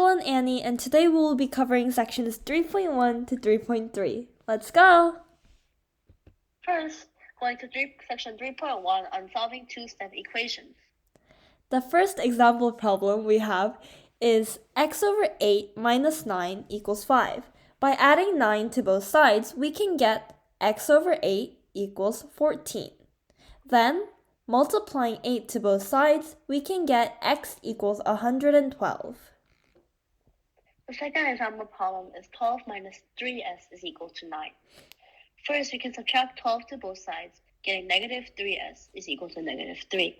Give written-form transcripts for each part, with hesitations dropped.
Apple and Annie, and today we will be covering sections 3.1 to 3.3. Let's go! First, going to section 3.1 on solving two-step equations. The first example problem we have is x over 8 minus 9 equals 5. By adding 9 to both sides, we can get x over 8 equals 14. Then, multiplying 8 to both sides, we can get x equals 112. The second example problem is 12 minus 3s is equal to 9. First, we can subtract 12 to both sides, getting negative 3s is equal to negative 3.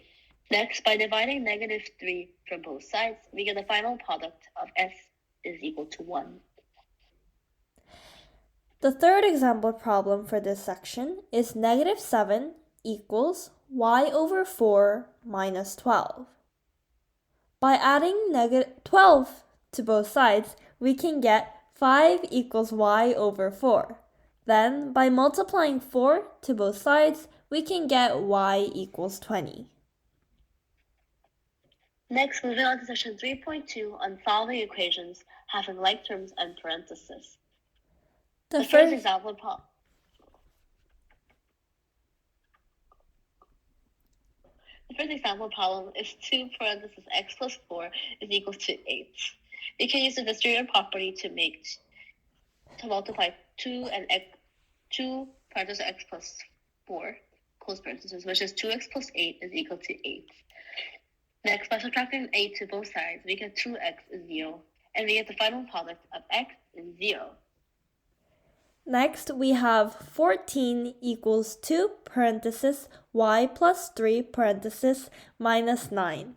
Next, by dividing negative 3 from both sides, we get the final product of s is equal to 1. The third example problem for this section is negative 7 equals y over 4 minus 12. By adding negative 12 to both sides, we can get 5 equals y over 4. Then, by multiplying 4 to both sides, we can get y equals 20. Next, moving on to section 3.2 on solving equations having like terms and parentheses. The first example problem is 2 parentheses x plus 4 is equal to 8. We can use the distributive property to multiply 2 parentheses x plus 4, close parentheses, which is 2x plus 8 is equal to 8. Next, by subtracting 8 to both sides, we get 2x is 0, and we get the final product of x is 0. Next, we have 14 equals 2 parentheses y plus 3 parentheses minus 9.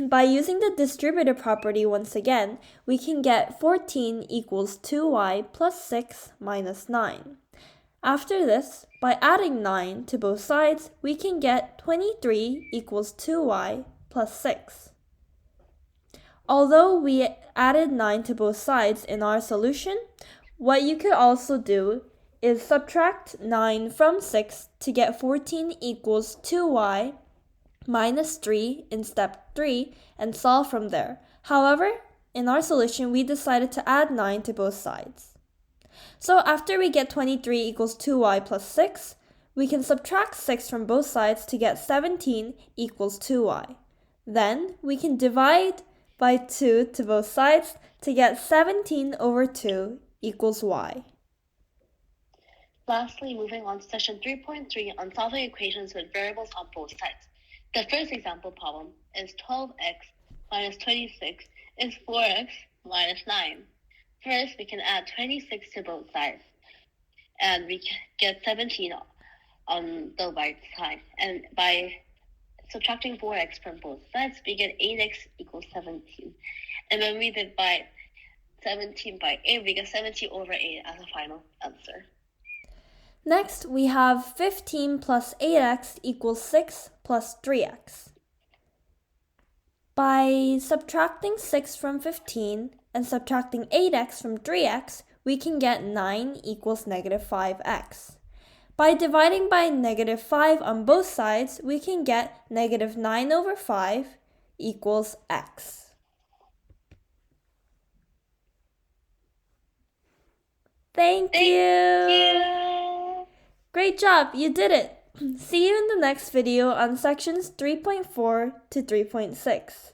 By using the distributive property once again, we can get 14 equals 2y plus 6 minus 9. After this, by adding 9 to both sides, we can get 23 equals 2y plus 6. Although we added 9 to both sides in our solution, what you could also do is subtract 9 from 6 to get 14 equals 2y minus 3 in step 3 and solve from there. However, in our solution, we decided to add 9 to both sides. So after we get 23 equals 2y plus 6, we can subtract 6 from both sides to get 17 equals 2y. Then we can divide by 2 to both sides to get 17 over 2 equals y. Lastly, moving on to section 3.3 on solving equations with variables on both sides. The first example problem is 12x minus 26 is 4x minus 9. First, we can add 26 to both sides, and we get 17 on the right side. And by subtracting 4x from both sides, we get 8x equals 17. And when we divide 17 by 8, we get 17 over 8 as a final answer. Next, we have 15 plus 8x equals 6 plus 3x. By subtracting 6 from 15 and subtracting 8x from 3x, we can get 9 equals negative 5x. By dividing by negative 5 on both sides, we can get negative 9 over 5 equals x. Thank you! Great job, you did it! See you in the next video on sections 3.4 to 3.6.